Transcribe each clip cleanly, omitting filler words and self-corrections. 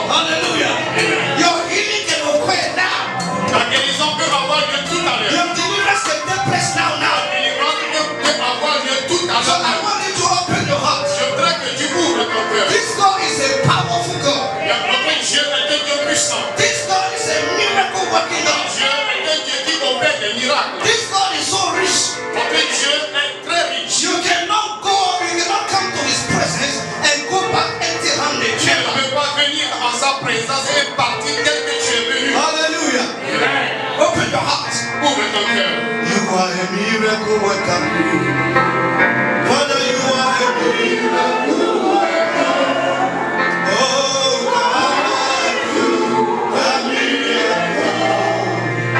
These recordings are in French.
Hallelujah. miracle worker. Father, you are a miracle worker. Oh, God, you are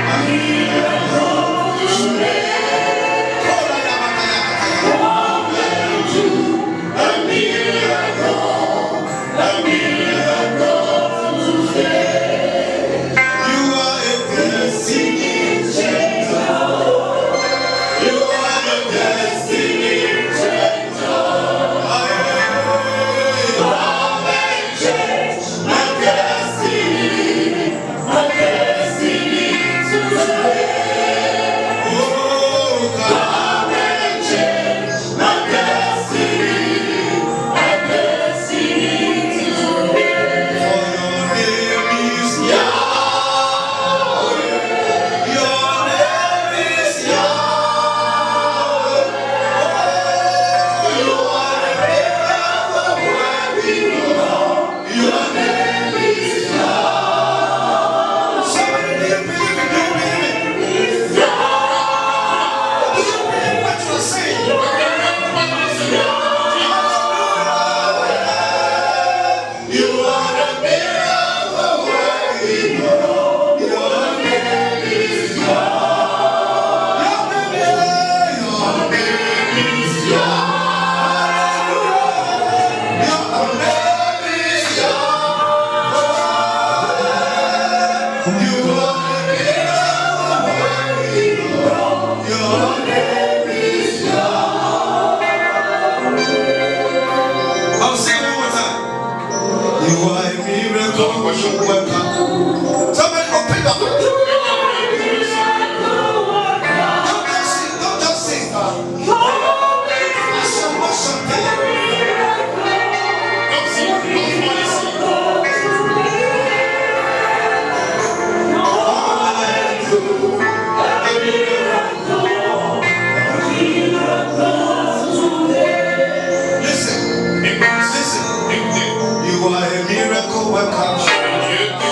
a miracle today. Somebody open your mouth. Don't just sing. Listen. You are a miracle worker.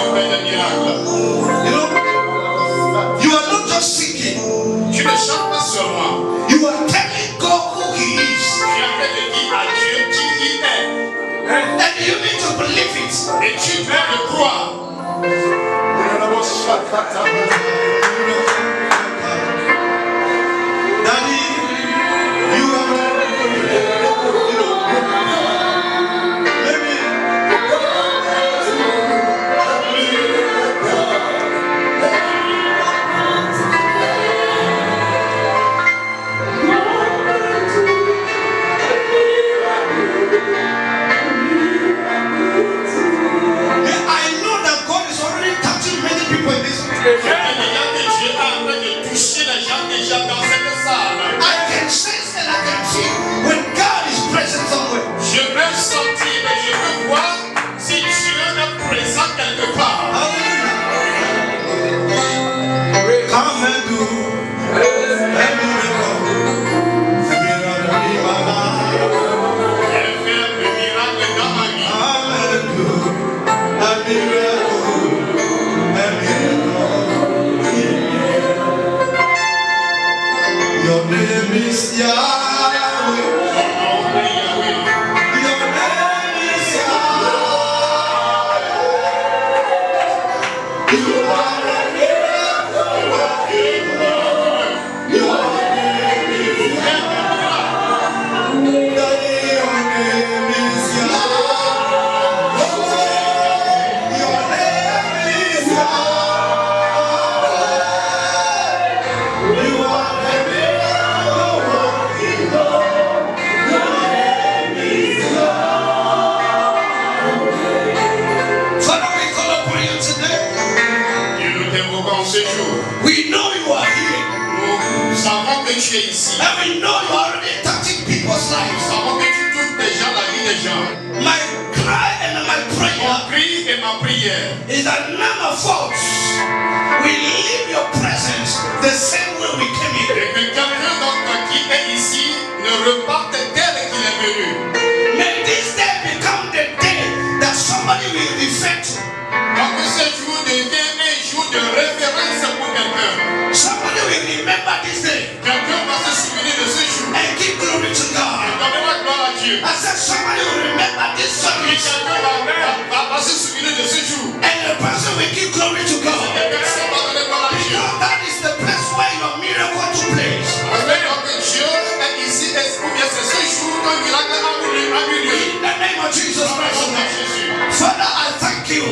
Jésus. I said somebody will remember this service. Quelqu'un va se souvenir de ce jour. And the person will give glory to God. Personne va donner gloire à Dieu. Because that is the place where your miracle took place. Alors que Dieu est ici, ou bien c'est ce jour qu'un miracle a eu lieu. In the name of Jesus Christ. Au nom de Jésus. Father, I thank you.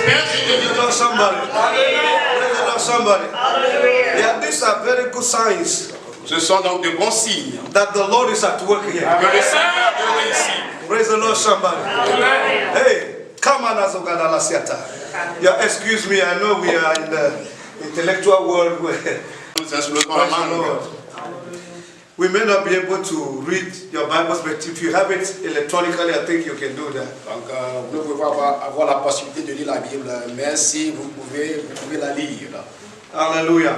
Père, je te dis. Praise somebody. Praise the Lord, somebody. Yeah, these are very good signs Ce sont donc de bons signes that the Lord is at work here. que le Seigneur est ici. Praise the Lord, somebody. Hey, come on, Azogadala Siata. Yeah, excuse me, I know we are in the intellectual world where Nous explosons la main. we may not be able to read your Bibles, but if you have it electronically, I think you can do that. Donc, vous ne pouvez pas avoir la possibilité de lire la Bible, mais si vous pouvez la lire. Hallelujah.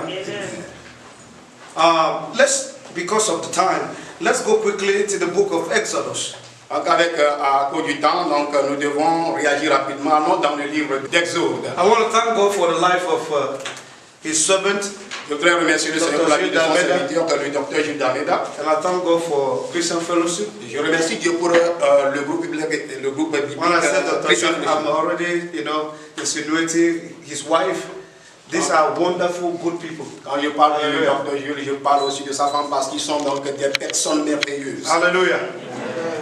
Because of the time, let's go quickly into the book of Exodus. Donc, à cause du temps, donc, nous devons réagir rapidement. Allons dans le livre d'Exode. I want to thank God for the life of His servant, Je voudrais remercier le Seigneur pour la vie de son serviteur, le docteur Gilles D'Almeida. and I thank God for Christian Fellowship. Je remercie Dieu pour le groupe biblique When I said Dr. Christian Jules, I'm already, insinuating his wife. These are wonderful, good people. Quand je parle du docteur Jules, je parle aussi de sa femme parce qu'ils sont donc des personnes merveilleuses. Hallelujah.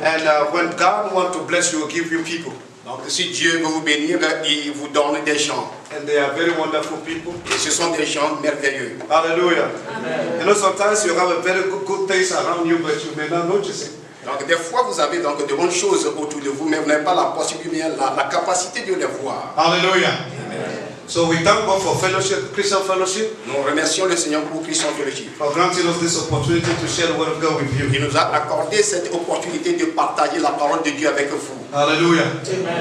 And when God wants to bless you, He'll give you people. Donc si Dieu veut vous bénir, il vous donne des gens. And they are very wonderful people. Et ce sont des gens merveilleux. Hallelujah. Sometimes you have a very good things around you, but you may not notice it. Donc des fois vous avez donc de bonnes choses autour de vous, mais vous n'avez pas la possibilité, la capacité de les voir. Hallelujah. So we thank God for fellowship, Christian Fellowship, Nous remercions le Seigneur pour Christian Fellowship. for granting us this opportunity to share the word of God with you. Il nous a accordé cette opportunité de partager la parole de Dieu avec vous. Hallelujah.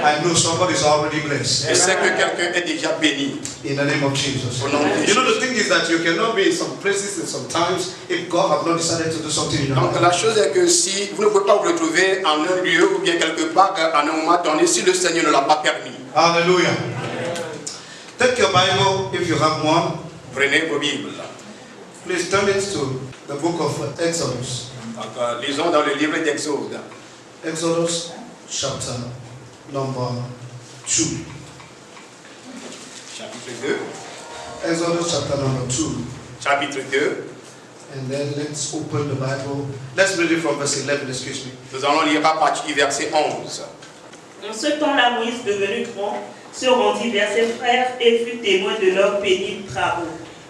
I know somebody is already blessed. Je sais que quelqu'un est déjà béni. In the name of Jesus. Au nom de You know, Jésus. the thing is that you cannot be in some places and sometimes if God have not decided to do something in your Donc life. la chose est que si vous ne pouvez pas vous retrouver en un lieu ou bien quelque part à un moment donné, si le Seigneur ne l'a pas permis. Hallelujah. Take your Bible if you have one. Prenez vos Bibles. Please turn it to the book of Exodus. Donc, lisons dans le livre d'Exode. Exodus chapter number 2. Chapitre 2. Exodus chapter number 2. Chapitre 2. And then let's open the Bible. Let's read it from verse 11, excuse me. Nous allons lire à partir du verset 11. En ce temps-là, Moïse, devenu grand, se rendit vers ses frères et fut témoin de leurs pénibles travaux.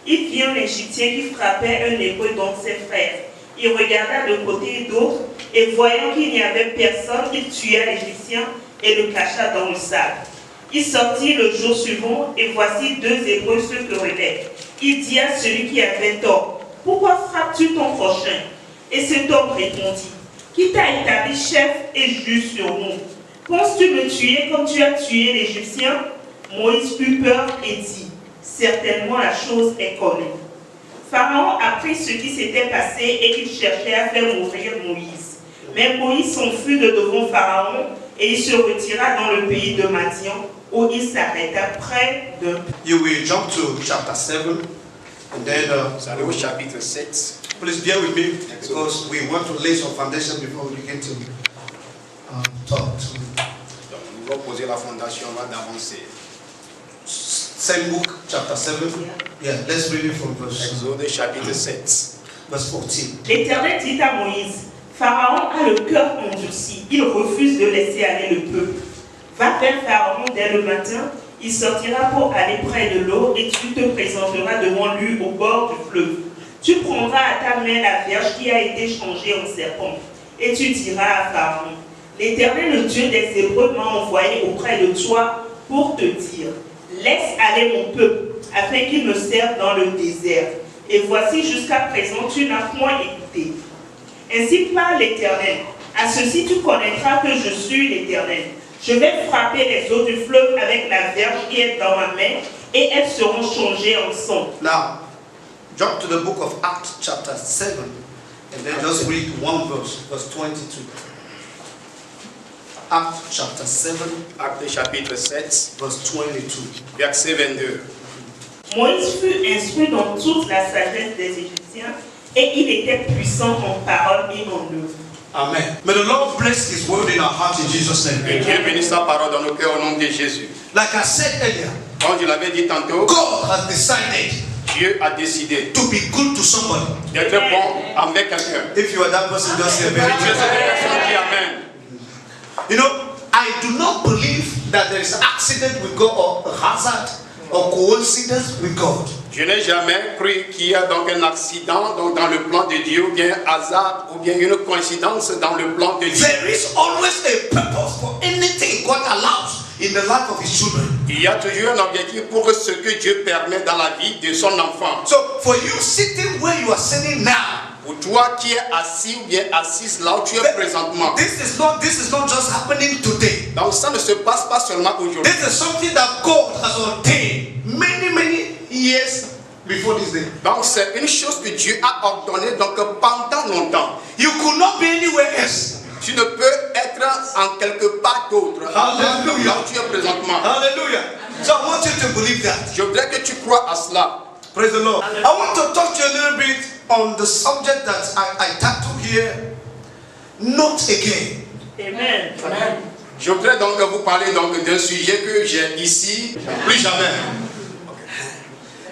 Il vit un Égyptien qui frappait un Hébreu, donc ses frères. Il regarda de côté et d'autre, et voyant qu'il n'y avait personne, il tua l'Égyptien et le cacha dans le sable. Il sortit le jour suivant, et voici deux Hébreux se querellaient. Il dit à celui qui avait tort, « Pourquoi frappes-tu ton prochain ?» Et cet homme répondit, « Qui t'a établi chef et juge sur nous? Penses-tu me tuer comme tu as tué l'Égyptien ?» Moïse eut peur et dit, « Certainement la chose est connue. » Pharaon apprit ce qui s'était passé et il cherchait à faire mourir Moïse. Mais Moïse s'enfuit de devant Pharaon et il se retira dans le pays de Madian où il s'arrêta près de... You will jump to chapter 7 and then Nous allons au chapitre 7. please bear with me because we want to lay some foundation before we begin to talk. Donc, nous allons poser la fondation avant d'avancer. Same book, chapter 7. Yeah, let's read it from verse Exode chapitre 7. 14. L'Éternel dit à Moïse, Pharaon a le cœur endurci, il refuse de laisser aller le peuple. Va vers Pharaon dès le matin, il sortira pour aller près de l'eau et tu te présenteras devant lui au bord du fleuve. Tu prendras à ta main la verge qui a été changée en serpent et tu diras à Pharaon, l'Éternel, le Dieu des Hébreux, m'a envoyé auprès de toi pour te dire, laisse aller mon peuple afin qu'il me serve dans le désert. Et voici jusqu'à présent tu n'as point écouté. Ainsi parle l'Éternel. À ceci tu connaîtras que je suis l'Éternel. Je vais frapper les eaux du fleuve avec la verge qui est dans ma main et elles seront changées en sang. Now, jump to the book of Acts chapter 7 and then just read one verse, verse 22. Acts chapter 7, Acte chapitre 7, verse 22. verset 22. Moïse fut instruit dans toute la sagesse des Égyptiens Et il était puissant en parole et en œuvre. Amen. May the Lord bless His word in our heart in Jesus' name. Que Dieu bénisse sa parole dans nos cœurs au nom de Jésus. Like I said earlier, Comme je l'avais dit tantôt, God has decided Dieu a décidé to be good to somebody. d'être bon avec quelqu'un. If you are that person, just say very Si tu es cette personne, dis Amen. You know, I do not believe that there is an accident with God or a hazard or coincidence with God. Je n'ai jamais cru qu'il y a donc un accident donc dans le plan de Dieu, ou bien un hasard, ou bien une coïncidence dans le plan de Dieu. There is always a purpose for anything God allows in the life of His children. Il y a toujours un objectif pour ce que Dieu permet dans la vie de son enfant. So for you sitting where you are sitting now, Pour toi qui es assis ou bien assise là où tu es présentement. this is not just happening today. Donc ça ne se passe pas seulement aujourd'hui. This is something that God has ordained many years before this day. Donc c'est une chose que Dieu a ordonnée donc pendant longtemps. You could not be anywhere else. Tu ne peux être en quelque part d'autre. Hallelujah. Là où tu es présentement. Hallelujah. So I want you to believe that. Je voudrais que tu crois à cela. Praise the Lord. I want to talk to you a little bit on the subject that I tackled here. Not again. Amen. Je voudrais donc vous parler donc d'un sujet que j'ai ici. Plus jamais.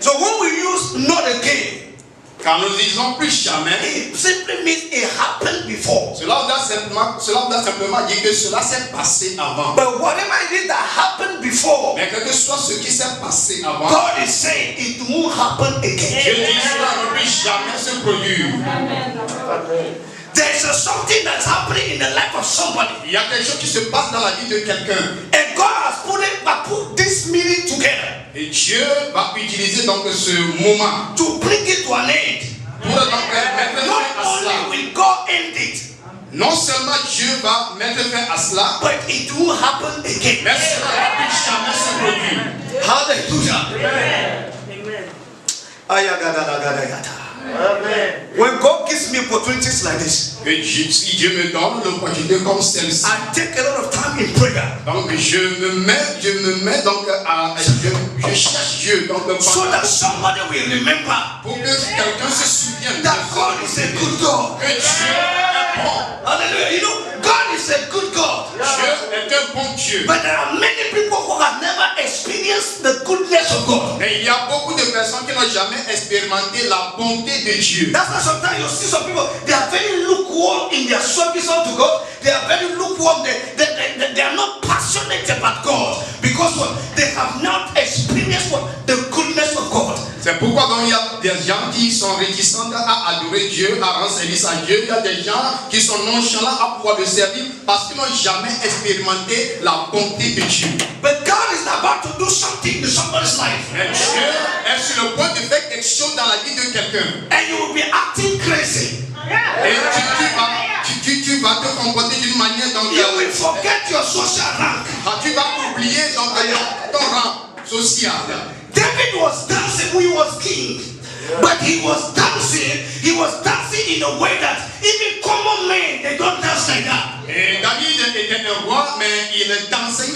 So when we use not again, Quand nous disons plus jamais, it simply means it happened before. cela doit simplement dire que cela s'est passé avant. But whatever it is that happened before, Mais quel que soit ce qui s'est passé avant, God is saying it won't happen je again. dis cela ne peut jamais se produire. There's something that's happening in the life of somebody. Il y a quelque chose qui se passe dans la vie de quelqu'un. And God has put this meeting together Et Dieu va utiliser donc ce moment to bring it to an end. pour donc mettre Not fin à cela. only will God end it, Non seulement Dieu va mettre fin à cela, but it will happen again. mais cela ne peut jamais se produire. Hallelujah. Amen. Ayagadagadagata. Amen. When God gives me opportunities like this, Que si Dieu me donne l'opportunité comme celle-ci, I take a lot of time in prayer donc je me mets donc je cherche Dieu donc so pendant- that somebody will remember pour que quelqu'un se souvienne that God is a good God. que Dieu est bon. Hallelujah. You know, God is a good God. Dieu est un bon Dieu. But there are many people who have never experienced the goodness of God. Mais il y a beaucoup de personnes qui n'ont jamais expérimenté la bonté de Dieu. That's why sometimes you see some people, they are very lukewarm in their service unto God. They are very lukewarm. They are not passionate about God. Because what? They have not experienced what? The goodness of God. C'est pourquoi donc il y a des gens qui sont réticents à adorer Dieu, à rendre service à Dieu. Il y a des gens qui sont nonchalants à pouvoir le servir parce qu'ils n'ont jamais expérimenté la bonté de Dieu. But God is about to do something in somebody's life. Mais Dieu est sur le point de faire quelque chose dans la vie de quelqu'un. And you will be acting crazy. Et tu vas te comporter d'une manière donc You will forget your social rank. tu vas oublier donc ton rang social. David was dancing when he was king. But he was dancing in a way that even common men, they don't dance like that. Et David était un roi, mais il a dansé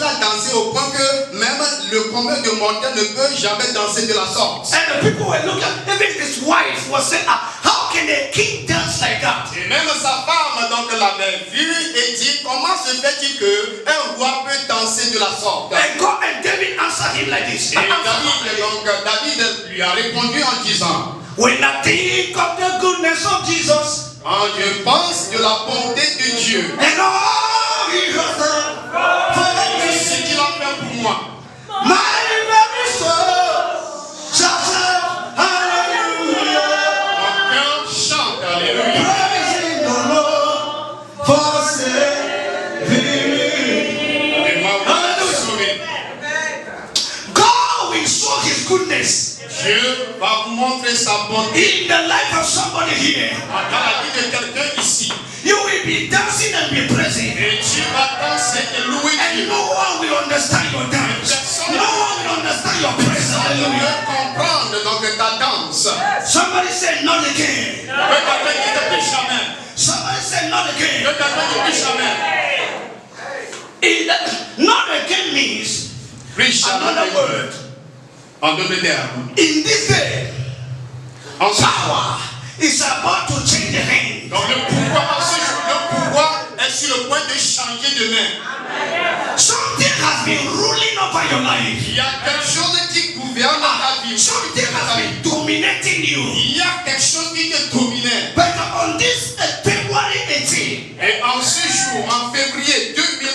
au point que même le commun de mortel ne peut jamais danser de la sorte. And the people were looking, even his wife was saying, how can a king dance like that? Et même sa femme donc l'avait vu et dit comment se fait-il qu'un roi peut danser de la sorte. And David answered him like this. Et David lui a répondu en disant, When I think of the goodness of Jesus quand je pense de la bonté de Dieu and all he has done for et me, ce qu'il a fait pour moi, my very soul shall shout hallelujah, mon cœur chante alléluia. praising the Lord for saving me. Et ma vie est sauvée. God will show his goodness Dieu va vous montrer sa bonté in the life of somebody here. dans la vie de quelqu'un ici. You will be dancing and be praising. Et tu vas danser et louer And Dieu. no one will understand your dance. No one will understand your praise. On Hallelujah. veut comprendre donc ta danse. Somebody say not again. Que quelqu'un qui te plus jamais. Somebody say not Que again. quelqu'un qui plus jamais. Not again means Plus another jamais. word. En d'autres termes. In this day, En ce power is about to change the hand. Donc le pouvoir, en ce jour, le pouvoir est sur le point de changer de main. Something has been ruling over your life. Il y a quelque chose qui gouverne ta vie. Something has been dominating you. Il y a quelque chose qui te dominait. But on this February 18, Et en ce jour, en février 2021,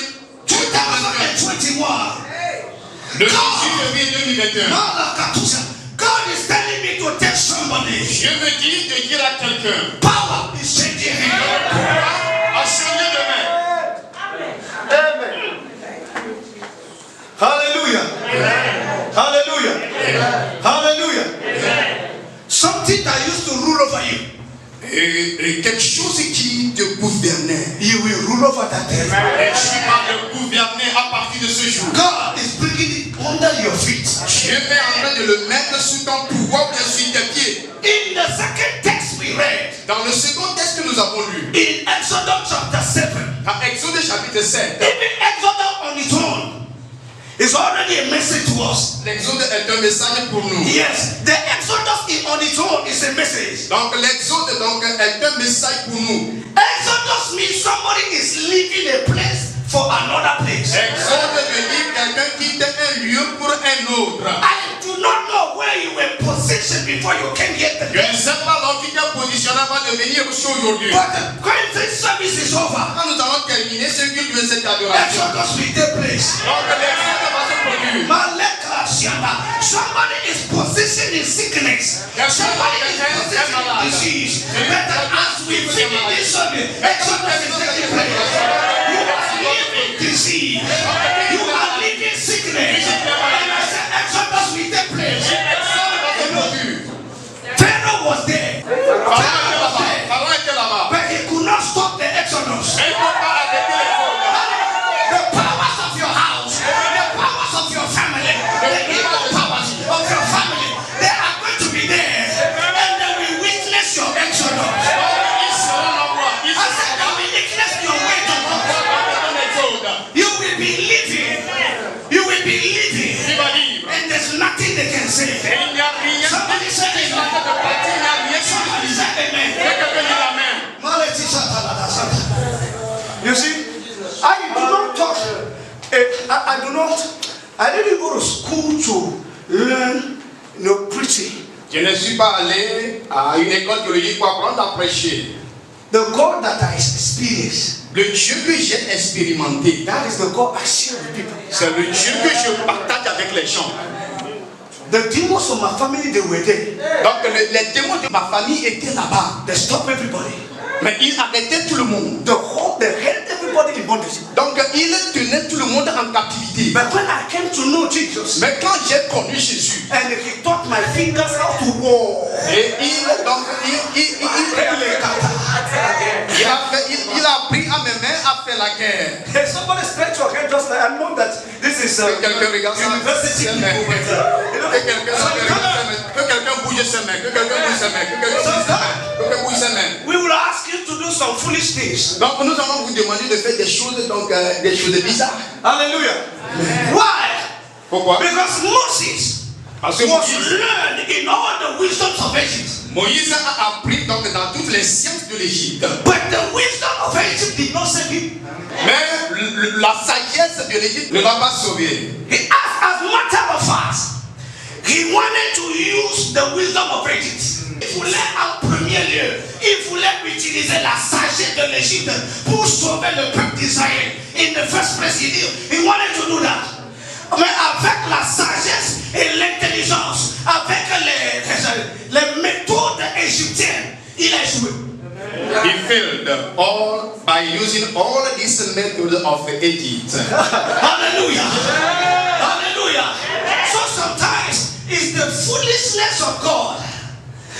le 18 février 2021, God is telling me to tell somebody, je me dis de dire à quelqu'un, power is changing le hand. pouvoir a changé de main. Amen. Hallelujah. Hallelujah. Hallelujah. Something that used to rule over you, Et quelque chose qui te gouvernait. you will rule over that thing. Et tu vas le gouverner à partir de ce jour. God is bringing it under your feet. Dieu est en train de le mettre sous ton pouvoir, bien sur tes pieds. In the second text we read, Dans le second texte que nous avons lu, in Exodus chapter 7, dans Exode chapitre 7, even Exodus on its own is already a message to us. l'Exode est un message pour nous. Yes, the Exodus on its own is a message. Donc l'Exode donc, est un message pour nous. Exodus means somebody is leaving a place for another place. Exode veut dire quelqu'un quitte un lieu pour un autre. I do not know where you were positioned before you came here Je today. ne sais pas l'homme qui t'a positionné avant de venir ici aujourd'hui. But the Wednesday service is over. Quand nous allons terminer ce culte de cette adoration, Exodus will take place. donc l'Exode va se produire. Maleka Shianda. Somebody is positioned in sickness. Somebody is positioned in disease. But as we finish this service, Exodus is taking place. You are living disease. You are living sickness. And I said Exodus will take place. L'exode va se produire. Pharaoh was there. Pharaoh was there. Pharaon était là-bas. But he could not stop the Exodus. Mais il ne peut pas arrêter l'exode. The powers of your house, the powers of your family, the evil powers of your family, they are going to be there. And they will witness your Exodus. Ils seront là-bas. Ils I seront said they will witness your way to God. là-bas. You will be living. You will be living. Il va vivre. And there's nothing they can Et say. il n'y a rien Somebody qui say est amen. de partir. Il n'y a rien qui Somebody dit. say Et amen. quelqu'un dit amen. You see, I do not talk. I didn't go to school to learn, preaching. Je ne suis pas allé à une école théologique pour apprendre à prêcher. The God that I experienced, Le Dieu que j'ai expérimenté, that is the God I share with people. c'est le Dieu que je partage avec les gens. The demons of my family, they were there. Donc les démons de ma famille étaient là-bas. They stopped everybody. Mais ils arrêtaient tout le monde. They held everybody in bondage. Donc ils tenaient tout le monde en captivité. But when I came to know Jesus, Mais quand j'ai connu Jésus, and he taught my fingers how to war, et il a appris à mes mains à faire la guerre. hey, somebody stretch your hand just like I know that this is Que quelqu'un regarde ça. university ses people mains. over there. You know, Que quelqu'un bouge ses mains. Que quelqu'un bouge ses mains. Que quelqu'un bouge ses mains. Que quelqu'un bouge ses mains. we will ask you to do some foolish things. Donc nous allons vous demander de faire des choses bizarres. Hallelujah. Why? Pourquoi? Because Moses Parce que was learned in all the wisdoms of Egypt. Moïse a appris donc dans toutes les sciences de l'Égypte. But the wisdom of Egypt did not save him. Mais la sagesse de l'Égypte ne va pas sauver. He asked, as a matter of fact, he wanted to use the wisdom of Egypt. Il voulait en premier lieu, il voulait utiliser la sagesse de l'Égypte pour sauver le peuple d'Israël. In the first place, he wanted to do that. Mais avec la sagesse et l'intelligence, avec les méthodes égyptiennes, il a échoué. He failed all by using all these methods of Egypt. Hallelujah. Hallelujah. So sometimes it's the foolishness of God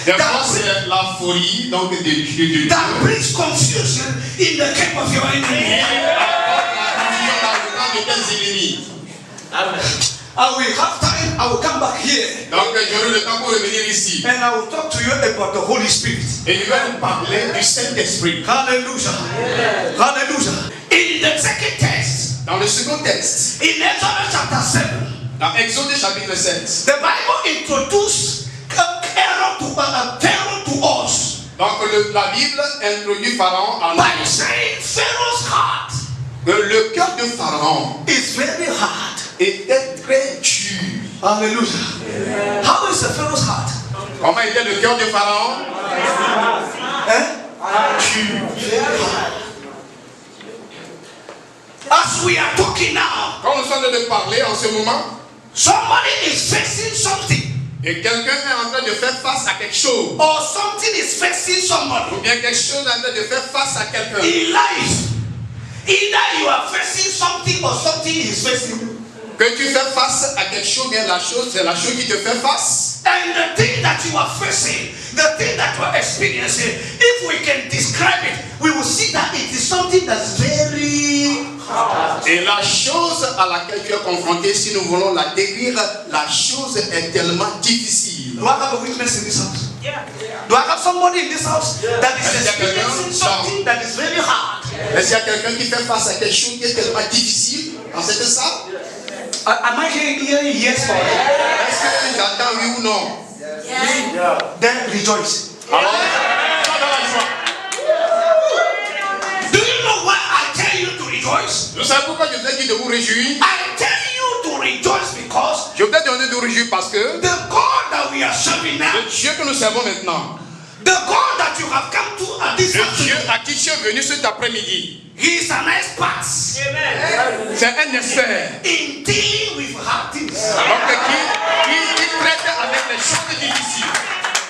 Des fois, c'est la folie donc de Dieu. that brings confusion in the camp of your enemy. I will have time, I will come back here. Donc j'aurai le temps pour revenir ici. And I will talk to you about the Holy Spirit. Et je vais vous parler du Saint-Esprit. Hallelujah. Hallelujah. In the second text, Dans le second texte, in Exodus chapter 7, dans Exode chapitre 7, the Bible introduced Pharaoh to us. la Bible introduit Pharaon en by saying Pharaoh's heart le cœur de Pharaon is very hard. était très dur. Hallelujah. How is the Pharaoh's heart? Comment était le cœur de Pharaon? As we are talking now, Quand nous sommes en train de parler en ce moment, somebody is facing something, et quelqu'un est en train de faire face à quelque chose, or something is facing somebody ou bien quelque chose est en train de faire face à quelqu'un. in life. Either you are facing something or something is facing you. Que tu fais face à quelque chose, bien la chose, c'est la chose qui te fait face. And the thing that you are facing, the thing that you are experiencing, if we can describe it, we will see that it is something that's very hard. Et la chose à laquelle tu es confronté, si nous voulons la décrire, la chose est tellement difficile. Do I have a witness in this house? Do I have somebody in this house that is experiencing something that is very hard? Est-ce qu'il y a quelqu'un qui fait face à quelque chose qui est tellement difficile dans cette salle? Am I hearing yes or no? Est-ce que j'entends oui ou non? Then rejoice. Alors, sois dans la joie. Do you know why I tell you to rejoice? Vous savez pourquoi je vous ai dit de vous réjouir? I tell you to rejoice because Je vous ai donné de vous réjouir parce que the God that we are serving now, le Dieu que nous servons maintenant, the God that you have come to at this le Dieu afternoon, à qui tu es venu cet après-midi, He is an expert c'est un expert. in dealing with hard things. Donc, qui traite avec les choses difficiles.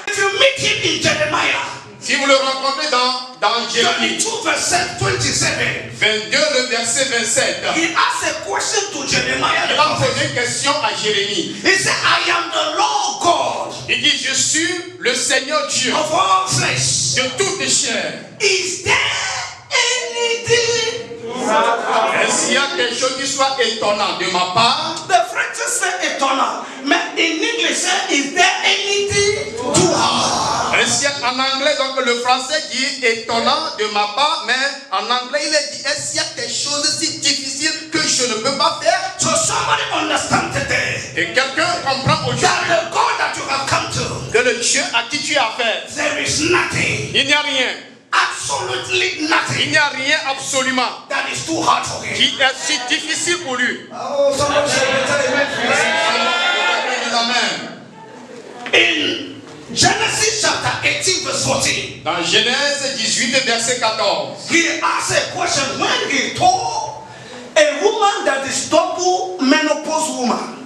If you meet Him in Jeremiah, Si vous le rencontrez dans Jérémie 22 verse 27, 22, le verset 27, He asked a question to Jeremiah. il a posé une question à Jérémie. He said, I am the Lord God Il dit, je suis le Seigneur Dieu of all flesh. de toutes les chairs. Is there anything? Est-ce qu'il y a quelque chose qui soit étonnant de ma part? The French say eternal. But in English, say, is there anything too hard? Est-ce qu'il y a, en anglais, donc le français dit étonnant de ma part, mais en anglais il est dit, est-ce qu'il y a quelque chose si difficile que je ne peux pas faire? So somebody understand today Et quelqu'un comprend aujourd'hui that the God that you have come to, que le Dieu à qui tu as affaire, there is nothing, il n'y a rien. absolutely Il nothing n'y a rien absolument that is too hard for Him. qui est si difficile pour lui. Oh, somebody say amen, please. Amen. In Genesis chapter 18 verse 14, Dans Genèse 18 verset 14, He asked a question when He told a woman that is double menopause woman.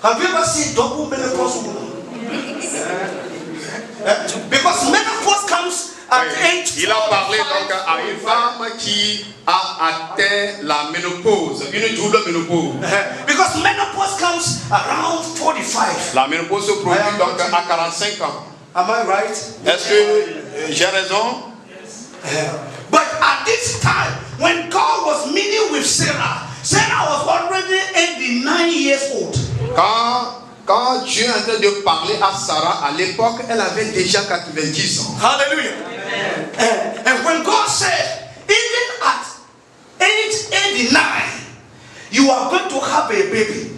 Have you ever seen double menopause woman? Because menopause comes at age il a parlé 45. donc à une femme qui a atteint la ménopause, une double ménopause. Because menopause comes around 45. La ménopause se produit donc à 45 ans. Am I right? Est-ce que j'ai raison? But at this time, when God was meeting with Sarah, Sarah was already 89 years old. Quand Dieu est en train de parler à Sarah, à l'époque, elle avait déjà 90 ans. Hallelujah. And when God said, even at age 89, you are going to have a baby.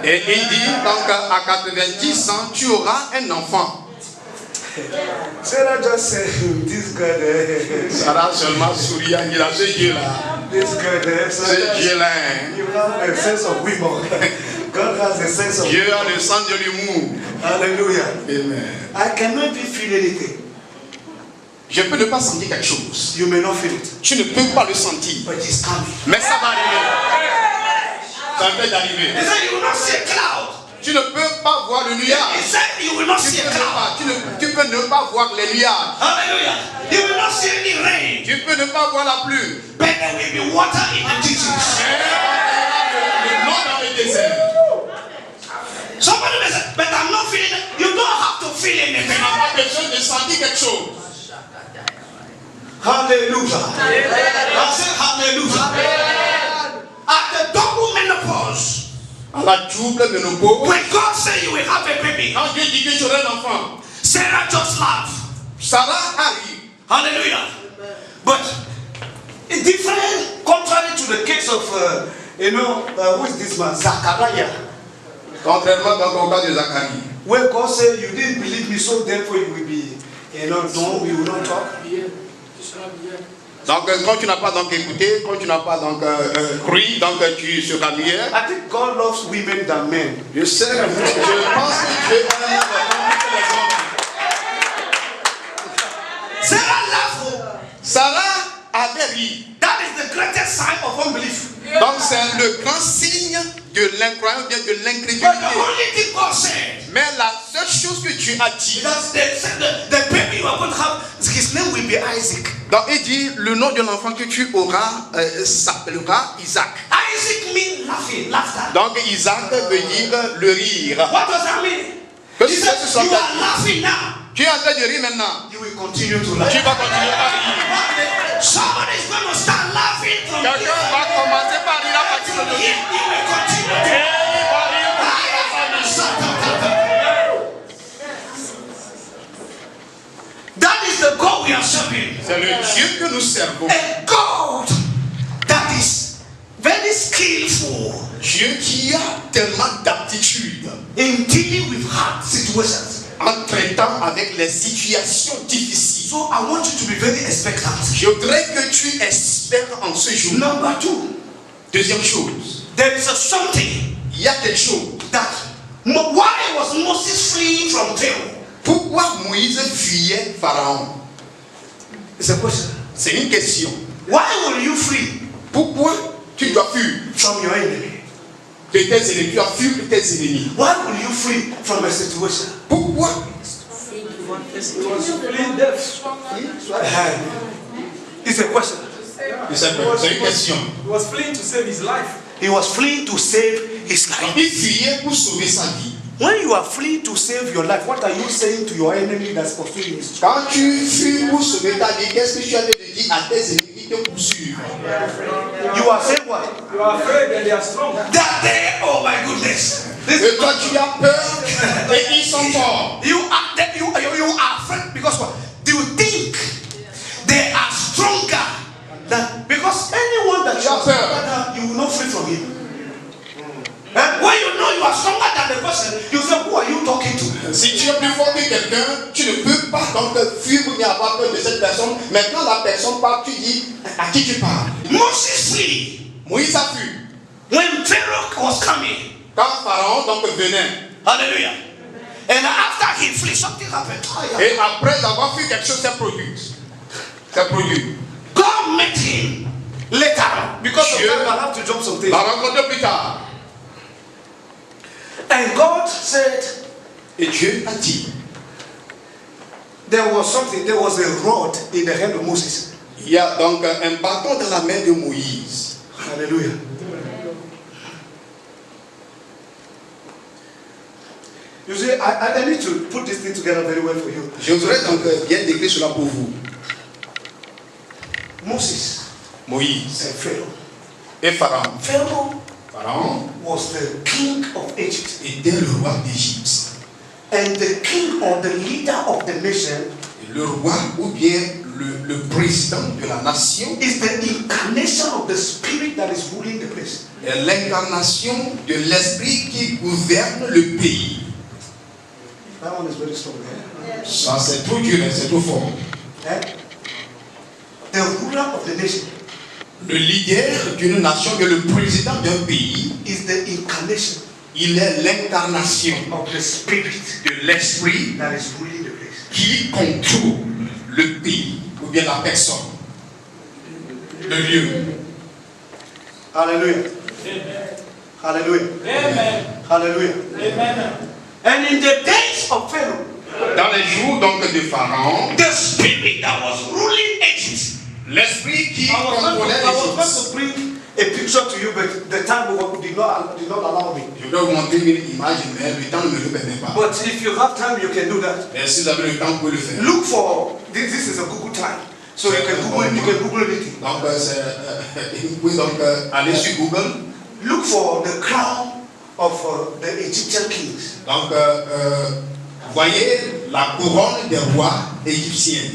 Et il dit, donc à 90 ans, tu auras un enfant. Sarah just said, this girl, Sarah seulement sourit, il a ce Dieu-là. this girl, Ce Dieu-là. you have a sense of women. God has a sense of Dieu a le sens de l'humour. Hallelujah. Amen. I cannot even feel anything. Je peux ne pas sentir quelque chose. You may not feel it, Tu ne peux pas le sentir. but it's coming. Mais ça va arriver. Ça va d'arriver. He said, you will not see a cloud. Tu ne peux pas voir le He nuage. said, you will not Tu see a peux, cloud. tu peux ne pas voir les nuages. Hallelujah. You will not see any rain. Tu peux ne pas voir la pluie. But there will be water in the ditches. Le nom dans le désert. Somebody may say, but I'm not feeling it. You don't have to feel Tu anything. n'as pas besoin de sentir quelque chose. Hallelujah. I said hallelujah. At the double menopause, À la double ménopause, when God said you will have a baby, quand Dieu dit que tu auras un enfant, Sarah just laughed. Sarah arrive. Hallelujah. But it's different, contrary to the case of, who is this man? Zachariah. Contrairement donc au cas de Zacharie. Where God said, you didn't believe me, so therefore you will be You know, no, we will not talk. Donc quand tu n'as pas donc écouté, quand tu n'as pas donc cru, donc tu seras muet. I think God loves women than men. Je sais, je pense que Dieu aime les femmes que les hommes. Sarah laughed. Sarah avait ri. That is the greatest sign of unbelief. Donc c'est le grand signe de l'incroyance, bien de But the l'incrédulité. only thing God said, Mais la seule chose que Dieu a dit, because they said the baby you are going to have, his name will be Isaac. donc il dit le nom de l'enfant que tu auras s'appellera Isaac. Isaac means laughing, laughter. Donc Isaac veut dire le rire. What does that mean? Que He tu said, sais, you are laughing now. tu es en train de rire maintenant. You will continue to Tu laugh. vas continuer à rire. Somebody is going to start laughing from here. Quelqu'un va commencer par rire à partir From de here, aujourd'hui. you will continue to Et il va rire. That is the God we are serving. C'est le Dieu que nous servons. A God that is very skillful Dieu qui a tellement d'aptitude in dealing with hard situations. en traitant avec les situations difficiles. So I want you to be very expectant. Je voudrais que tu espères en ce jour. Number two, Deuxième chose, there is a something il y a quelque chose. that why was Moses fleeing from Pharaoh? Pourquoi Moïse fuyait Pharaon? It's a question. C'est une question. Why will you flee Pourquoi tu dois fuir from your enemy? de tes ennemis? Tu dois fuir de tes ennemis. Why will you flee from a situation? Pourquoi? It's a question. C'est une question. He was fleeing to save his life. He was fleeing to save his life. Il fuyait pour sauver sa vie. When you are fleeing to save your life, what are you saying to your enemy that's pursuing you? Quand tu fuis pour sauver ta vie, qu'est-ce que tu as de dire à tes ennemis qui te poursuivent? You are saying what? You are afraid and they are strong. That day, oh my goodness. This Et toi tu as peur et ils sont forts. you are afraid because what? Do you think they are stronger than because anyone that you are stronger than, you will not flee from him. When you know you are stronger than the person, you say, who are you talking to? Si tu es plus fort que quelqu'un, tu ne peux pas donc fuir ou bien avoir peur de cette personne. Mais quand la personne parle, tu dis à qui tu parles. Moses flee Moïse a fui. when Pharaoh was coming. Quand Pharaon donc venait. Hallelujah. And after he flee, something happened. Et après avoir fui, quelque chose s'est produit. C'est produit. God met him later on. Because of Dieu time, I have to jump some things. l'a rencontré plus tard. And God said, Et Dieu a dit, There was something, there was a rod in the hand of Moses. il y a donc un bâton dans la main de Moïse. Hallelujah. You see, I need to put this thing together very well for you. Je voudrais donc bien décrire cela pour vous. Moses Moïse and Pharaoh. et Pharaon. Pharaoh Pharaon was the king of Egypt. était le roi d'Égypte. And the king or the leader of the nation Et le roi ou bien le président de la nation is the incarnation of the spirit that is ruling the place. est l'incarnation de l'esprit qui gouverne le pays. That one is very strong. Ça c'est trop dur, c'est trop fort. The ruler of the nation Le leader d'une nation, bien le président d'un pays, is the incarnation il est l'incarnation of the spirit de l'esprit that is ruling the place. qui contrôle le pays ou bien la personne, le lieu. Hallelujah. Hallelujah. Amen. Hallelujah. Amen. And in the days of Pharaoh, Dans les jours donc de Pharaon, the spirit that was ruling Egypt. l'esprit qui I was contrôlait going l'Égypte. to bring a picture to you, but the time did not allow me. Je vais vous montrer une image, mais le temps ne me le permet pas. But if you have time, you can do that. Mais si vous avez le temps, vous pouvez le faire. Look for this is a Google time, so you can Google anything. Donc, vous pouvez donc aller sur Google. Look for the crown of the Egyptian kings. Donc, voyez la couronne des rois égyptiens.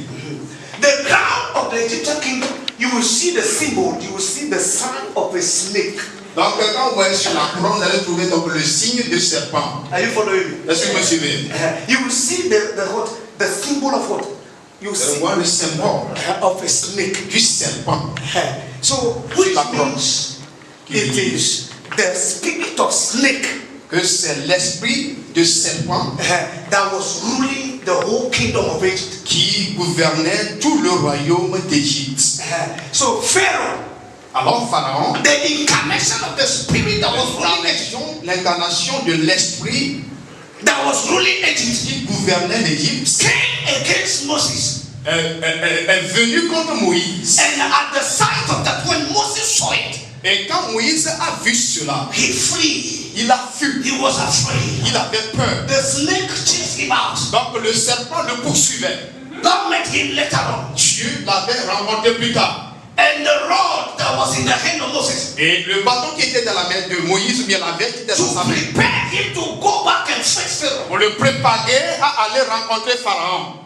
The crown of the Egyptian kingdom, you will see the symbol, you will see the sign of a snake. Donc, quand vous voyez sur la couronne, vous allez trouver donc le signe du serpent. Are you following me? Est-ce que vous me suivez? You will see the symbol of what? you Nous see voyons le symbole of a snake. du serpent. So, which la means it is the spirit of snake Que c'est l'esprit de serpent that was ruling the whole kingdom of Egypt. qui gouvernait tout le royaume d'Égypte. So, Pharaoh, Alors Pharaon, The incarnation of the spirit that was ruling Egypt. l'incarnation de l'esprit That was ruling Egypt. qui gouvernait l'Égypte Came against Moses. est venu contre Moïse. And at the sight of that, when Moses saw it, Et quand Moïse a vu cela, he fled. il a fui, He was afraid. il avait peur. The snake chased him out. Donc le serpent le poursuivait. God met him later on. Dieu l'avait rencontré plus tard. And the rod that was in the hand of Moses, Et le bâton qui était dans la main de Moïse, ou bien la verre qui était to dans sa main, prepare him to go back and face Pharaoh. pour le préparer à aller rencontrer Pharaon.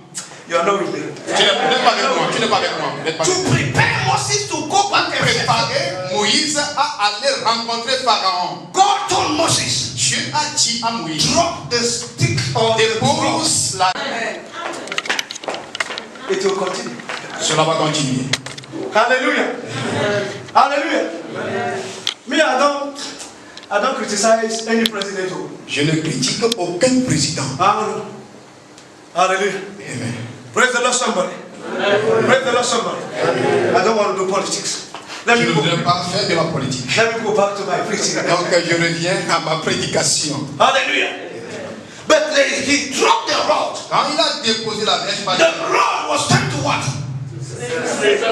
you are not with me. Tu n'es pas avec moi, tu n'es pas avec moi. vous n'êtes pas To avec moi. prepare Moses to go back and face Pharaoh. Préparer Moïse à aller rencontrer Pharaon. God told Moses, Dieu a dit à Moïse, drop the stick or the rod. dépose la... It will continue. Cela va continuer. Hallelujah. Hallelujah. Me, I don't criticize any president. Je ne critique aucun président. Hallelujah. Amen. Praise the Lord, somebody. Praise the Lord, somebody. I don't want to do politics. Let Je me ne go. voudrais pas faire de la politique. Let me go back to my preaching. Donc je reviens à ma prédication. Hallelujah. But he dropped the rod. Quand il a déposé la verge, The rod was turned to what?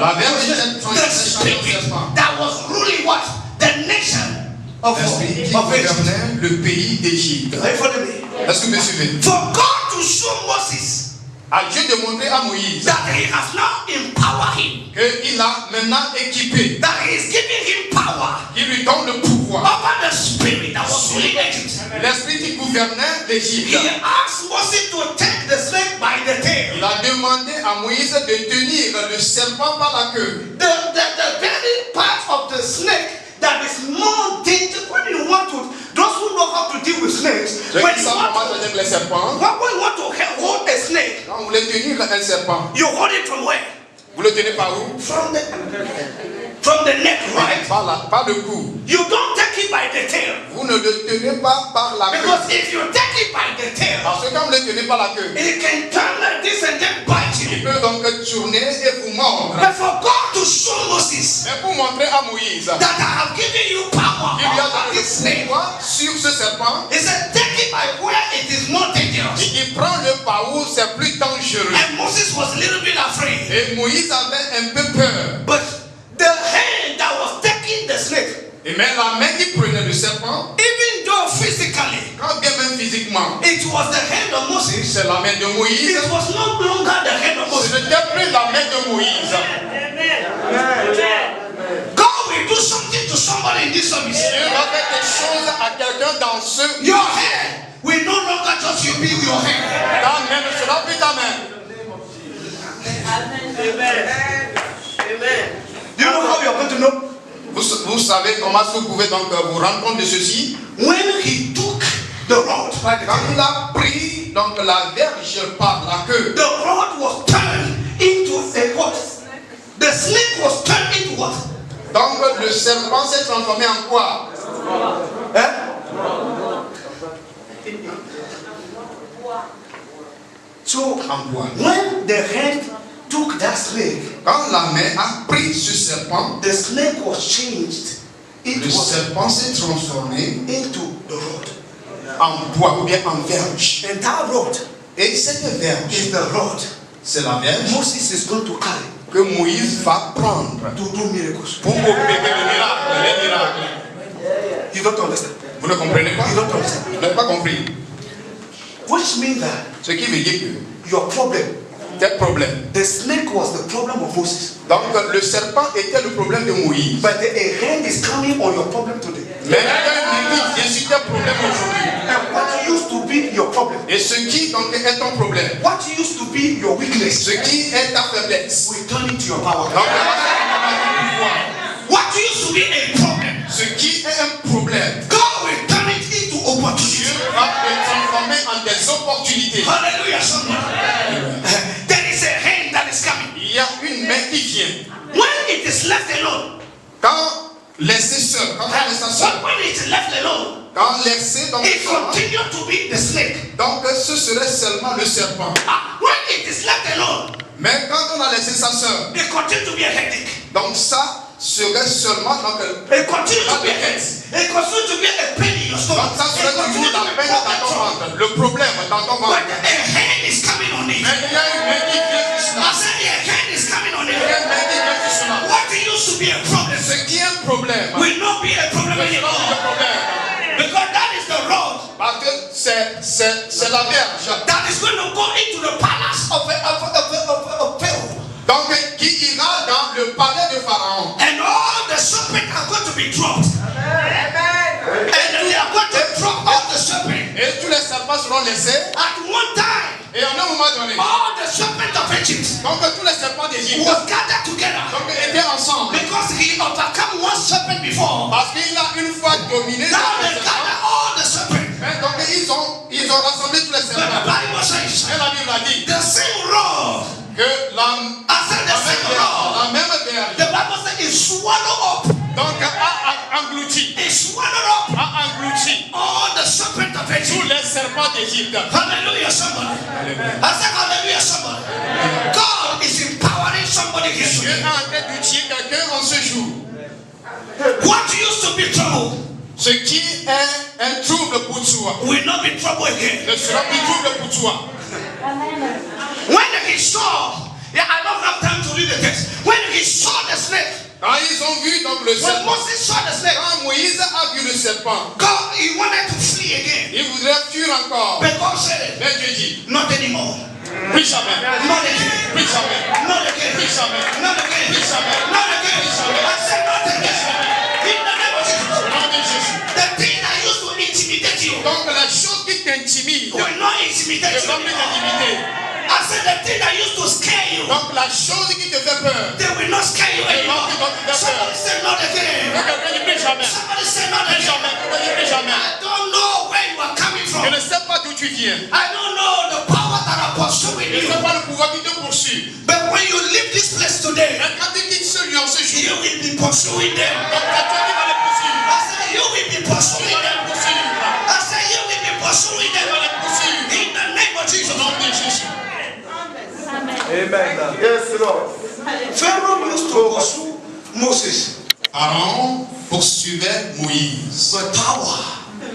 la verge était The transformée en spirit serpent. that was ruling what? The nation of L'esprit qui Egypt. gouvernait le pays d'Égypte. Are you following me? Est-ce que vous me suivez? For God to show Moses À Dieu de montrer à Moïse that he has now empowered him, qu'il a maintenant équipé, that he is giving him power il lui donne le pouvoir. over the spirit that was ruling Egypt. L'esprit qui gouvernait l'Égypte. He asked Moses to take the snake by the tail. Il a demandé à Moïse de tenir le serpent par la queue. The very part of the snake that is more dangerous when you want to, those who know how to deal with snakes, Ceux when qui you savent want comment to, tenir les serpents, when you want to hold a snake, quand vous voulez tenir un serpent, you hold it from where? vous le tenez par où? From the neck, right? Par le cou. You don't take it by the tail. Vous ne le tenez pas par la queue. Because if you take it by the tail, Parce que quand vous le tenez par la queue, it can turn like this and then bite il you. peut donc tourner et vous mordre. But for God to show Moses Mais pour montrer à Moïse that I have given you power qu'il lui a over donné this le snake, pouvoir sur ce serpent, he said, take it by where it is more dangerous. et il prend le par où c'est plus dangereux. And Moses was a little bit afraid. Et Moïse avait un peu peur. But the hand that was taking the snake, Et même la main qui prenait le serpent, even though physically quand bien même physiquement, it was the hand of Moses, c'est la main de Moïse. it was no longer the hand of Ce Moses. n'était plus la main de Moïse. God will do something to somebody in this service. Dieu va faire quelque chose à quelqu'un dans ce. Your hand will no longer just you be your hand. Ta main ne sera plus ta main. Do you know how you are going to know? Vous savez comment est-ce que vous pouvez donc vous rendre compte de ceci? When he took the rod, Quand il a pris donc la verge par la queue, the rod was turned into a what? The snake was turned into what? donc le serpent s'est transformé en quoi? So, En bois. when the hand took that snake, Quand la main a pris ce serpent, the snake was changed le serpent s'est transformé into the rod. en bois ou bien en verge. And that rod Et cette verge, is the rod c'est la verge Moses is going to carry que Moïse va prendre to do miracles. pour opérer les miracles. You don't understand. Vous ne comprenez pas? You don't understand. Vous n'avez pas compris. Which means that Ce qui veut dire que your problem, tel problème. the snake was the problem of Moses. Donc le serpent était le problème de Moïse. But a hand is coming on your problem today. Mais il y a une limite, il y a sur tel problème aujourd'hui. And what used to be your problem, Et ce qui donc est ton problème, what used to be your weakness, ce qui est ta faiblesse, will turn into your power. donc pouvoir. What used to be a problem, Ce qui est un problème, God will turn it into Dieu opportunity. va le transformer en des opportunités. Hallelujah, somebody. There is a hand that Quand laissé seul, quand on laisse ça seul, when it's left alone, quand laissé donc it seul, continues to be the snake. donc ce serait seulement le serpent. When it is left alone, Mais quand on a laissé ça seul, it continues to be a headache. donc ça serait seulement donc It continues to be a headache. It continues to be a pain in your stomach. donc ça It serait continues toujours to la be peine dans ton problem. ventre, le problème dans ton But ventre. a hand is coming on it. Mais il y a une main qui vient sur I cela. said a hand is coming on Il y a une it. main qui vient sur cela. What used to be a problem Ce qui est un problème, will not be a problem c'est pas anymore. le problème. Because that is the road Parce que c'est la verge. that is going to go into the palace of Pharaoh. Donc qui ira dans le palais de Pharaon. And all the serpents are going to be dropped. And they are going to drop all the serpents. Et tous les serpents seront laissés. At one time, Et en un moment donné, all the serpents of Egypt donc tous les serpents d'Égypte was gathered together. donc étaient ensemble. Because he overcome one serpent before. Parce qu'il a une fois dominé Now les they serpents. gather all the serpents. Mais donc ils ont rassemblé tous les But the serpents. Bible says Et la Bible a dit the same rod. que I said the same rod. la même verge The Bible says it swallowed up. donc a englouti It swallowed up all the serpents of tous Egypt. les serpents d'Égypte. Hallelujah, somebody. I said hallelujah, somebody. God is empowering somebody here Dieu est today. en train d'utiliser quelqu'un en ce jour. What used to be trouble Ce qui est un trouble pour toi will not be trouble again. ne sera plus trouble pour toi. When he saw, I don't have time to read the text. When he saw the snake, Quand ils ont vu donc le when serpent, Moses saw the snake, quand Moïse a vu le serpent, God, he wanted to flee again. il voudrait fuir encore. But God said, Mais Dieu dit, not anymore. plus jamais, Not again. plus jamais, Not again. plus jamais, Not again. plus jamais. Not again. I said not again. In the name of Jesus. Au nom de Jésus. The thing that used to intimidate you Donc la chose qui t'intimide will not ne intimidate you va plus anymore. t'intimider. I said the thing that used to scare you, Donc la chose qui te fait peur, they will not scare you anymore. Somebody said not que again. quelqu'un dit plus jamais, Somebody said not plus again. jamais, quelqu'un dit plus jamais. I don't know where you are coming Je from. ne sais pas d'où tu viens. I don't know the power that are pursuing Je ne you. sais pas le pouvoir qui te poursuit. But when you leave this place today, Mais quand tu quittes ce lieu en ce you jour, will be pursuing them. donc c'est toi qui vas les poursuivre. I said you will be Tu pursuing vas them. les poursuivre. I said you will be pursuing Tu vas them. les poursuivre. In the name of Au Jesus. nom de Jésus. Amen. Yes, Lord. Pharaoh used to pursue Moses, Aaron poursuivait Moïse. but power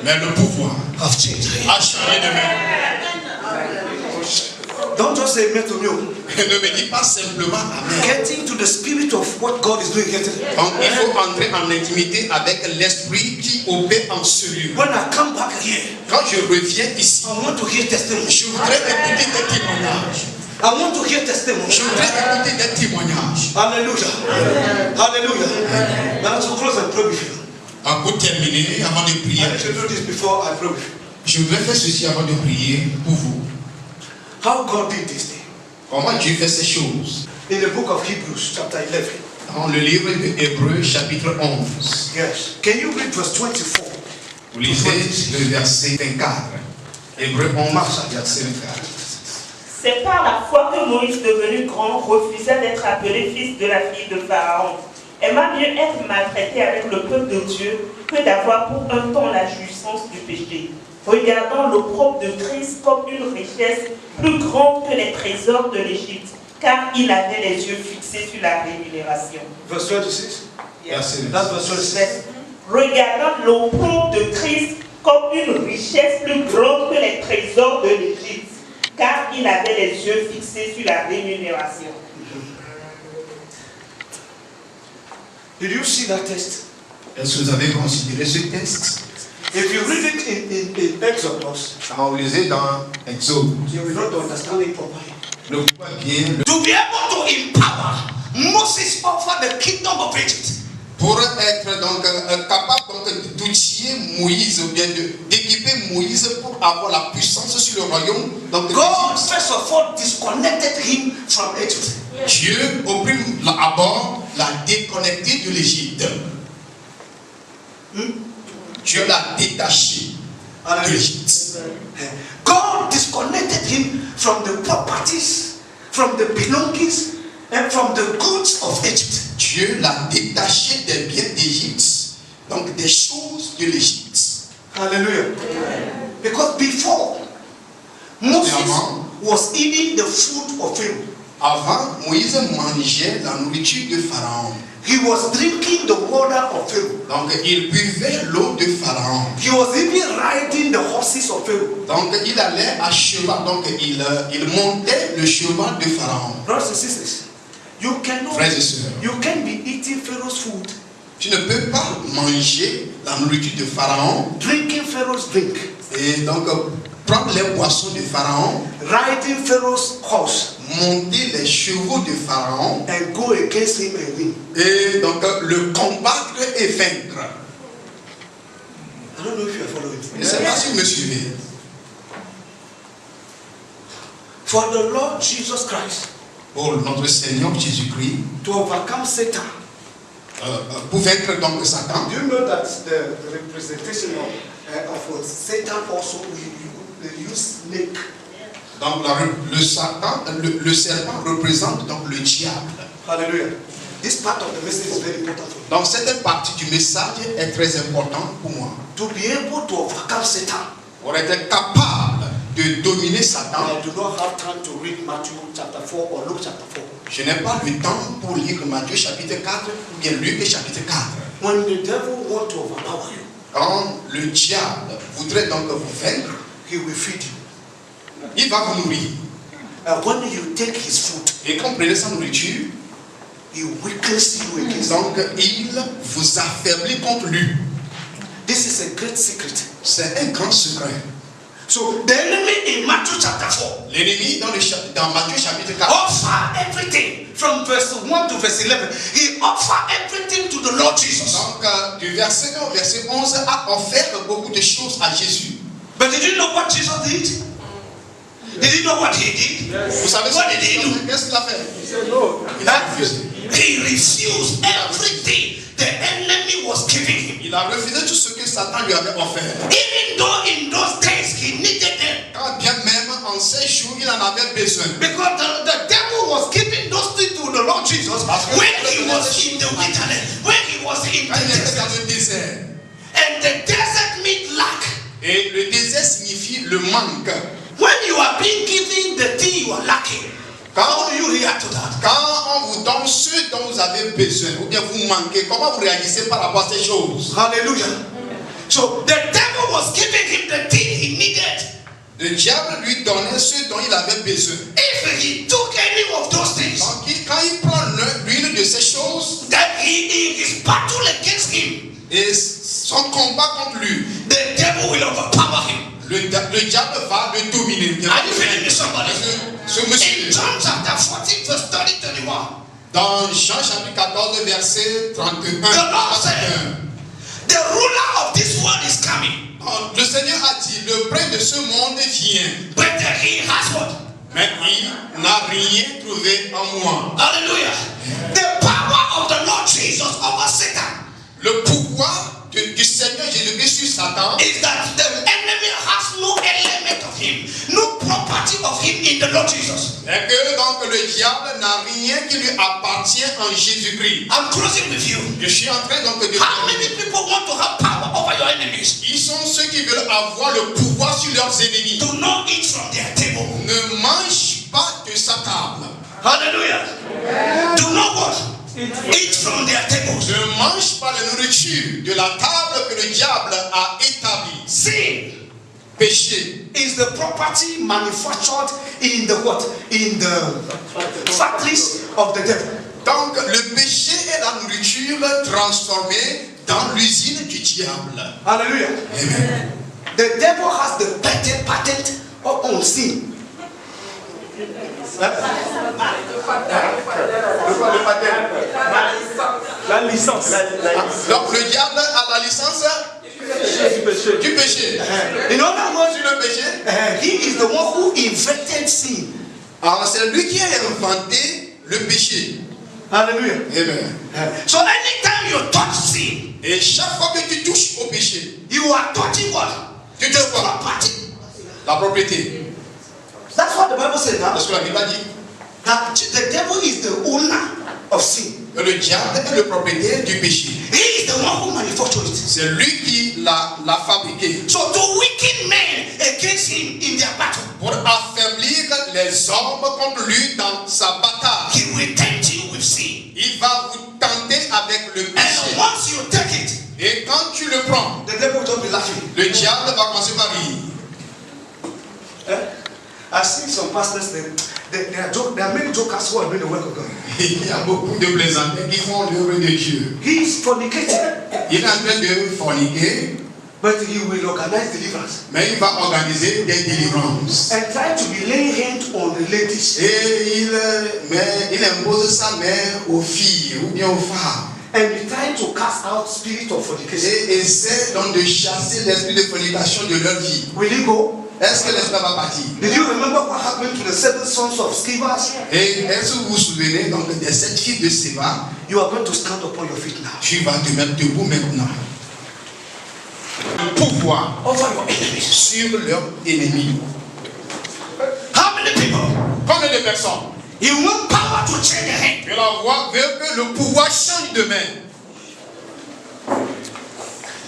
Mais le pouvoir have changed. a changé de main. Don't just say amen to me. Ne me dis pas simplement Amen. Getting to the spirit of what God is doing here today. Donc il faut entrer en intimité avec l'esprit qui opère en ce lieu. When I come back here, Quand je reviens ici, I want to hear testimony. je voudrais écouter des témoignages. I want to hear testimony. Je voudrais écouter des témoignages. Hallelujah. Hallelujah. Now to close and pray with you. Pour terminer, avant de prier, I should do this before I pray with you. je voudrais faire ceci avant de prier pour vous. How God did this thing. Comment Dieu fait ces choses? In the book of Hebrews, chapter 11. Dans le livre de Hébreux, chapitre 11. Yes. Can you read verse 24? Vous lisez le verset 24. Hébreux 11, verset 24. C'est par la foi que Moïse, devenu grand, refusa d'être appelé fils de la fille de Pharaon. Aima mieux être maltraité avec le peuple de Dieu que d'avoir pour un temps la jouissance du péché. Regardant l'opprobre de Christ comme une richesse plus grande que les trésors de l'Égypte, car il avait les yeux fixés sur la rémunération. Verse 26. Verset That's verse 26. Regardant l'opprobre de Christ comme une richesse plus grande que les trésors de l'Égypte, car il avait les yeux fixés sur la rémunération. Did you see that text? Est-ce que vous avez considéré ce texte? If you read it in Exodus, Quand vous lisez dans Exode, you will not understand it properly. le pouvoir bien, To be able to empower Moses over the kingdom of Egypt. pour être donc capable donc d'outiller Moïse ou bien d'équiper Moïse pour avoir la puissance sur le royaume. Donc God, first of all, disconnected him from Egypt. Dieu au prime abord l'a déconnecté de l'Égypte. Dieu l'a détaché de l'Égypte. God disconnected him from the properties, from the belongings, and from the goods of Egypt. Dieu l'a détaché des biens des choses de l'Égypte. Hallelujah. Because before, Moses was eating the food of Pharaoh. Avant, Moïse mangeait la nourriture de Pharaon. He was drinking the water of Pharaoh. Donc il buvait l'eau de Pharaon. He was even riding the horses of Pharaoh. Donc il allait à cheval. Donc il montait le cheval de Pharaon. Brothers and sisters, you cannot, Frères et sœurs, you can be eating Pharaoh's food, tu ne peux pas manger la nourriture de Pharaon drinking Pharaoh's drink, et donc prendre les boissons de Pharaon, riding Pharaoh's horse, monter les chevaux de Pharaon and go against him and win. et donc le combattre et vaincre. I don't know if you are following. Je ne sais pas si vous me suivez. For the Lord Jesus Christ Pour notre Seigneur Jésus-Christ, to overcome Satan. pour vaincre donc Satan. Do you know that the representation of Satan also we use snake? Donc le serpent représente donc le diable. Hallelujah. This part of the message is very important for me. Donc cette partie du message est très importante pour moi. To be able to overcome Satan. Pour être capable de dominer Satan, I do not have time to read Matthew chapter 4 or Luke chapter 4. je n'ai pas le temps pour lire Matthieu chapitre 4 ou bien Luc chapitre 4. When the devil wants to overpower you, Quand le diable voudrait donc vous vaincre, he will feed you. il va vous nourrir. And when you take his food, Et quand vous prenez sa nourriture, he weakens you against him. donc il vous affaiblit contre lui. This is a great secret. C'est un grand secret. So the enemy in Matthew chapter 4 L'ennemi dans Matthieu chapitre 4 offer everything from verse 1 to verse 11. He offer everything to the Lord Jesus. Donc du verset 1 au verset 11 a offert beaucoup de choses à Jésus. But did you know what Jesus did? Did you know what he did? Vous savez What did he do? qu'est-ce qu'il a fait? He said, no. Il a refusé. He refused everything the enemy was giving him. Il a refusé tout ce que Satan lui avait offert. Even though in those days he needed them. Quand bien même en ces jours il en avait besoin. Because the devil was giving those things to the Lord Jesus when he was in the wilderness, when he was in Quand il the était dans desert. le désert. And the desert means lack. Et le désert signifie le manque. When you are being given the thing you are lacking, how do you react to that? Quand on vous donne ce dont vous avez besoin, ou bien vous manquez, comment vous réagissez par rapport à ces choses? Hallelujah. So the devil was giving him the thing he needed. Le diable lui donnait ce dont il avait besoin. If he took any of those things, Donc quand il prend l'une de ces choses, then in his battle against him, et son combat contre lui, the devil will overpower him. le diable va le dominer. Are you feeling me, somebody? Ce In monsieur, John chapter 14, verse 30, 31, dans Jean chapitre 14, verset 31, the Lord said, the ruler of this world is coming, le Seigneur a dit, le prince de ce monde vient, but he has what? mais il n'a rien trouvé en moi. Hallelujah. The power of the Lord Jesus over Satan Le pouvoir du Seigneur Jésus-Christ sur Satan, is that the enemy has no element of him, no property of him in the Lord Jesus. et que donc le diable n'a rien qui lui appartient en Jésus-Christ. I'm closing with you. Je suis en train donc de How many people want to have power over your enemies? Ils sont ceux qui veulent avoir le pouvoir sur leurs ennemis. Do not eat from their table. Ne mange pas de sa table. Hallelujah. Do not what? Eat from their tables. Ne mange pas la nourriture de la table que le diable a établie. Sin Péché is the property manufactured in the what? In the factories of the devil. Donc le péché est la nourriture transformée dans l'usine du diable. Hallelujah. Amen. The devil has the patent on sin. La licence. Donc le diable a la licence du péché. In other words, Sur le péché, he is the one who invented sin. alors c'est lui qui a inventé le péché. Hallelujah. Amen. So anytime you touch sin, Et chaque fois que tu touches au péché, you are touching what? tu te vois Property. la propriété. That's what the Bible says now. Parce que la Bible a dit That the devil is the owner of sin. que le diable est le propriétaire du péché. He is the one who manufactures manufactured it. C'est lui qui l'a fabriqué. So to weaken men against him in their battle, Pour affaiblir les hommes contre lui dans sa bataille. he will tempt you with sin. Il va vous tenter avec le And péché. once you take it, Et quand tu le prends, the devil will just be laughing. le diable va commencer par rire. I've seen some pastors, there are many jokers who are doing the work of God. Il y a beaucoup de plaisantins qui font l'œuvre de Dieu. He is fornicating, Il est en train de forniquer, but he will organize deliverance mais il va organiser des délivrances. and try to be laying hands on the ladies. Et il impose sa main aux filles ou bien aux femmes. And be trying to cast out spirit of fornication. Et essaie donc de chasser l'esprit de fornication de leur vie. Will he go? Est-ce que l'esprit va partir? Did you remember what happened to the 7 sons of Scevas? Et est-ce que vous vous souvenez donc des 7 filles de Séva? You are going to stand upon your feet now. Tu vas te mettre debout maintenant. Le pouvoir Over your enemies. sur leurs ennemis. How many people? Combien de personnes? You want power to change the hand. Je la vois, veut que le pouvoir change de main.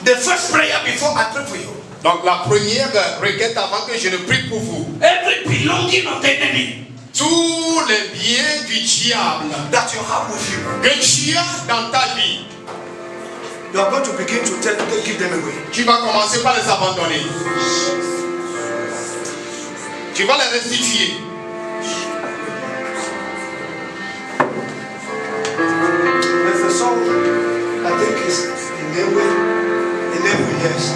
The first prayer before I pray for you. Donc la première requête avant que je ne prie pour vous. Every belonging of the enemy Tous les biens du diable that you have with you, que tu as dans ta vie, You are going to begin to give them away. tu vas commencer par les abandonner. Tu vas les restituer. There's a song, I think it's in every yes.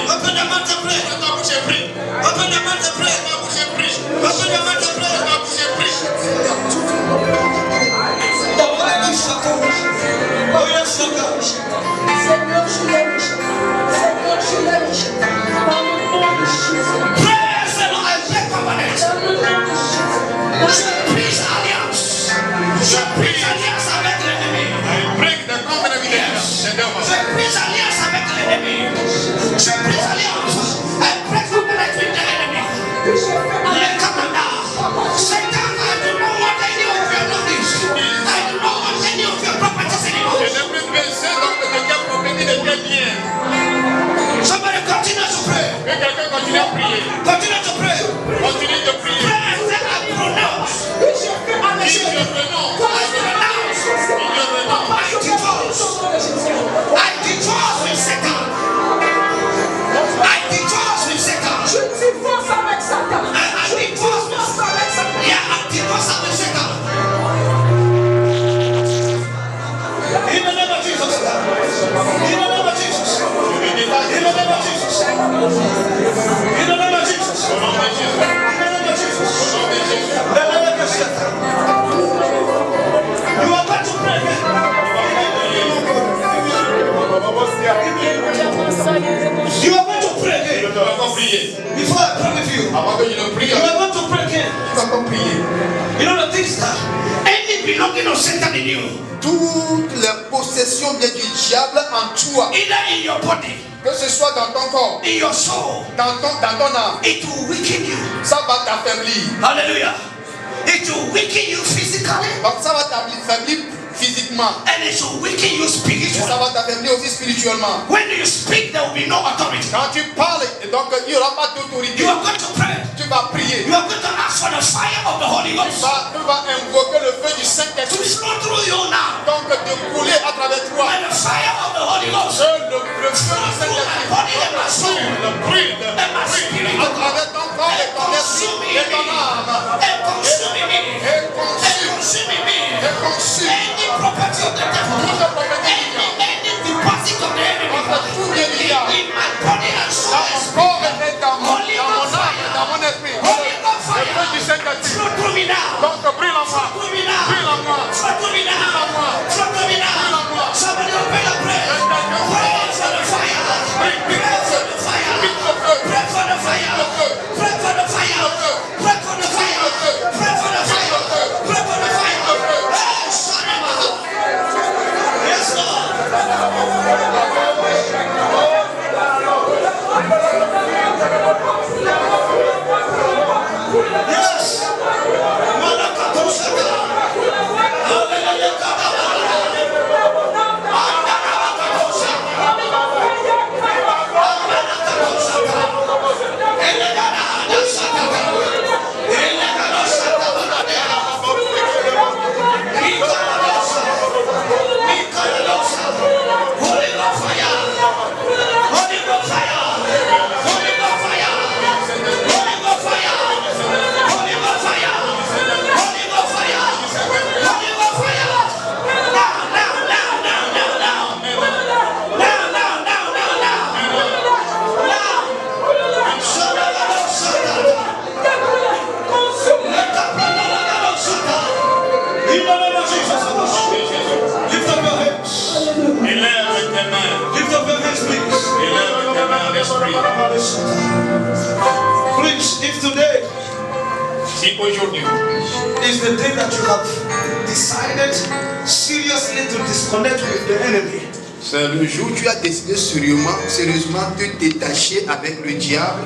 Open your mouth and pray. Que quelqu'un continue à prier. Continue to pray. Continue de prier. Pray and say, I pronounce. Dis je renonce. I divorce with Satan. I divorce with Satan. Je divorce avec Satan. I divorce with Satan. Yeah, I divorce with Satan. In the name of Jesus. In the name of Jesus. In the name of Jesus. In the name of Jesus. In the name of Jesus. You are going to pray again. You are going to pray again. Tu vas encore prier. Before I pray with you, Avant que je ne prie, you are going to pray again. tu vas encore prier. You know the things that any belonging of Satan in you, Toutes les possessions bien du diable en toi, either in your body, que ce soit dans ton corps, in your soul, dans ton âme, it will weaken you. ça va t'affaiblir. Hallelujah. It will weaken you physically Donc ça va t'affaiblir physiquement. and it will weaken you Et ça spiritually. va t'affaiblir aussi spirituellement. When you speak, there will be no authority. Quand tu parles, et donc il n'y aura pas d'autorité. You are going to pray. Tu vas prier. You are going to ask for the fire of the Holy Ghost Tu vas invoquer le feu du to Saint-Esprit. flow through you now. Donc de couler à travers toi. And the fire of the Holy Ghost Le feu du through my Saint-Esprit. body and my soul Brûle and my spirit. à travers ton corps et ton esprit et ton âme. And consuming me. Et And consume. consuming me. Et consume. Any property of the devil. Toute la propriété du diable. Any deposit of the enemy. Entre tout bien du diable. In my body and soul. Dans mon corps et dans mon âme et dans mon esprit. Holy Ghost Le feu fire. du Saint-Esprit. Flow through me now. Donc brûle en moi. Flow through me now. Brûle en moi. Flow through me now. Flow through me now. Somebody open the prayer. Pray for the fire. Pray for the fire. Pray for the fire. Pray for the fire. Pray for the fire. Pray for the fire. Pray for the fire. Hey, son of a- Yes, Lord. Yes. Malakatosaka. In the name of Jesus. Lift up your hands. Élève tes mains. Lift up your hands, please. Élève tes mains en esprit. Please, if today Si aujourd'hui is the day that you have decided seriously to disconnect with the enemy, c'est le jour où tu as décidé sérieusement de te détacher avec le diable,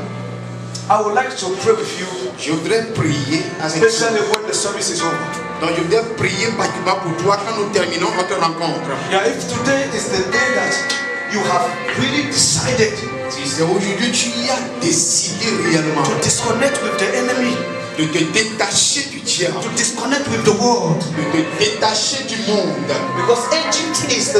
I would like to pray with you, je voudrais prier avec toi. especially when the service is over. Donc je voudrais prier particulièrement pour toi quand nous terminons notre rencontre. Yeah, if today is the day that you have really decided Si c'est aujourd'hui tu y as décidé réellement to disconnect with the enemy, de te détacher du diable, to disconnect with the world, de te détacher du monde. because Egypt is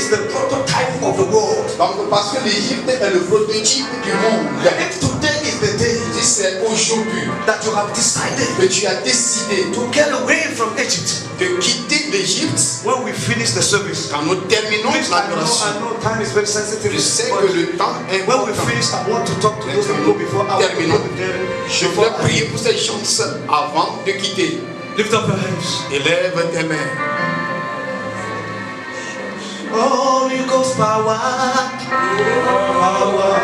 the prototype of the world. Donc parce que l'Égypte est le prototype du monde. And if today is the day Si c'est aujourd'hui that you have decided que tu as décidé to get away from Egypt, de quitter l'Égypte, when we finish the service, quand nous terminons please, I l'adoration, know time is very sensitive. je sais but que le temps est when we important. finish, I want to talk to those people before I will go with them. Je voudrais prier pour ces gens avant de quitter. Lift up your hands. Élève tes mains. Holy Ghost power, power.